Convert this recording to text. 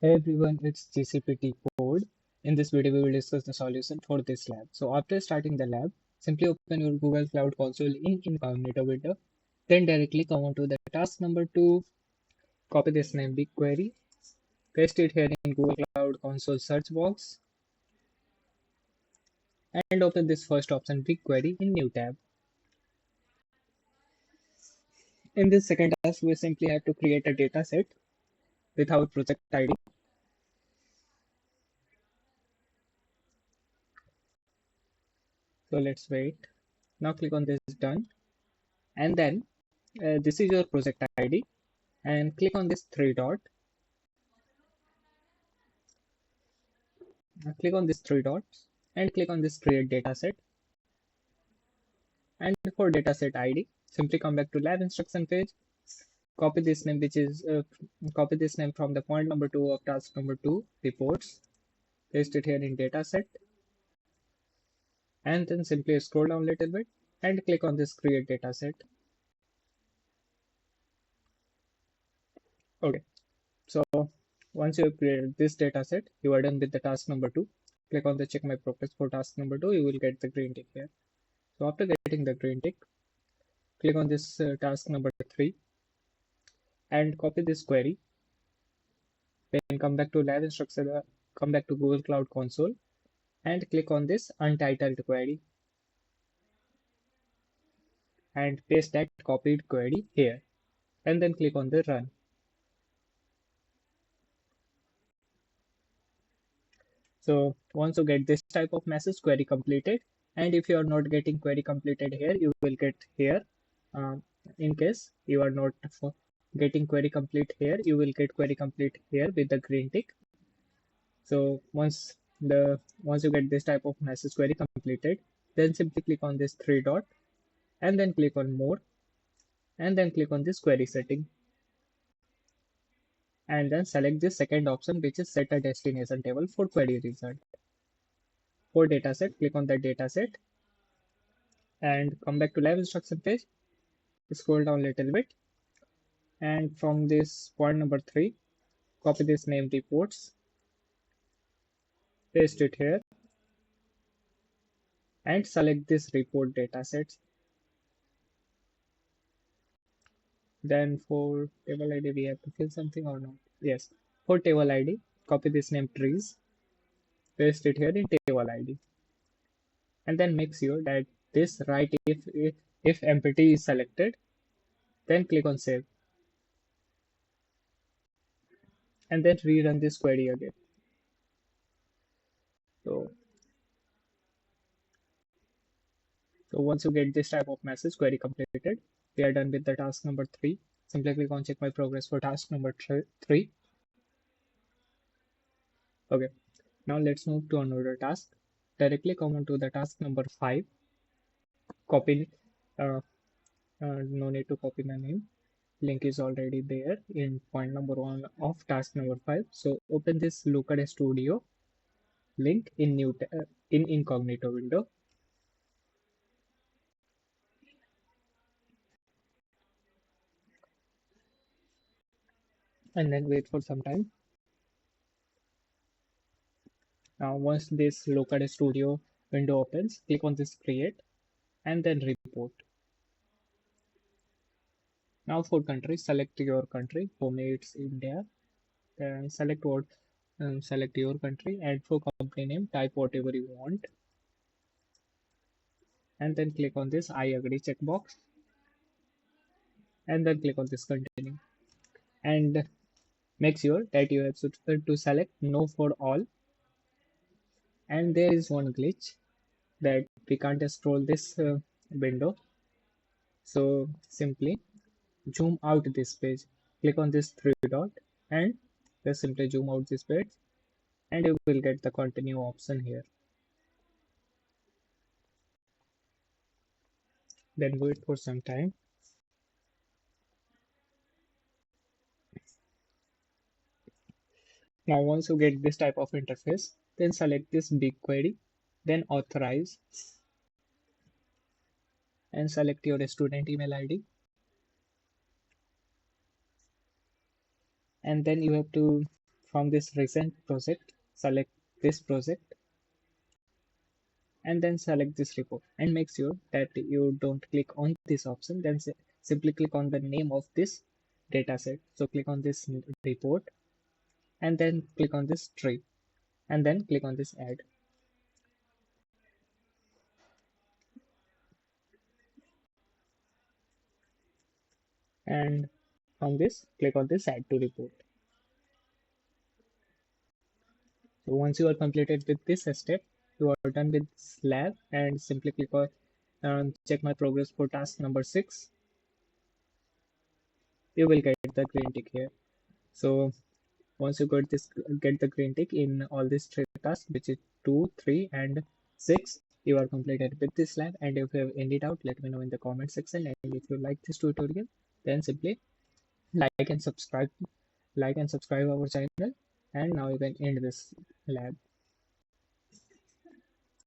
Hey everyone, it's GCP Decode. In this video, we will discuss the solution for this lab. So after starting the lab, simply open your Google Cloud Console in incognito window. Then directly come on to the task number 2, copy this name BigQuery, paste it here in Google Cloud Console search box, and open this first option BigQuery in new tab. In this second task, we simply have to create a data set with our project ID. So let's wait. Now click on this done, and then this is your project ID, and click on this three dot. Click on these three dots and click on this create dataset. And for dataset ID, simply come back to lab instruction page. Copy this name, copy this name from the point number 2 of task number 2 reports. Paste it here in dataset, and then simply scroll down a little bit and click on this create dataset. Okay, so once you have created this dataset, you are done with the task number 2. Click on the check my progress for task number 2. You will get the green tick here. So after getting the green tick, click on this task number 3 and copy this query. Then come back to lab instruction, come back to Google Cloud Console and click on this untitled query and paste that copied query here, and then click on the run. So once you get this type of message, query completed, and if you are not getting query completed here, you will get here. In case you are not getting query complete here, you will get query complete here with the green tick. So once you get this type of message query completed, then simply click on this three dot and then click on more, and then click on this query setting, and then select this second option, which is set a destination table for query result. For dataset, click on the dataset and come back to lab instruction page. Scroll down a little bit, and from this point number 3, copy this name reports, paste it here, and select this report datasets. Then for table ID, we have to fill something or not? Yes. For table ID, copy this name trees, paste it here in table ID, and then make sure that this write if empty is selected. Then click on save, and then rerun this query again. So once you get this type of message, query completed, we are done with the task number 3. Simply click on check my progress for task number 3. Okay, now let's move to another task. Directly come on to the task number 5. Copy, no need to copy the name. Link is already there in point number 1 of task number 5. So open this Looker Studio link in in incognito window. And then wait for some time. Now once this Looker Studio window opens, click on this create and then report. Now for country, select your country. For me it's India. Then select your country, and for company name, type whatever you want, and then click on this I agree checkbox, and then click on this continue, and make sure that you have to select no for all. And there is one glitch that we can't scroll this window, so simply zoom out this page. Click on this three dot and just simply zoom out this page, and you will get the continue option here. Then wait for some time. Now once you get this type of interface, then select this BigQuery, then authorize, and select your student email ID, and then you have to from this recent project, select this project and then select this report, and make sure that you don't click on this option. Then simply click on the name of this dataset. So click on this report and then click on this tree and then click on this add. And from this, click on this add to report. So once you are completed with this step, you are done with this lab, and simply click on check my progress for task number 6. You will get the green tick here. So once you get the green tick in all these 3 tasks, which is 2, 3, and 6, you are completed with this lab. And if you have any doubt, let me know in the comment section. And if you like this tutorial, then simply like and subscribe our channel. And now you can end this lab.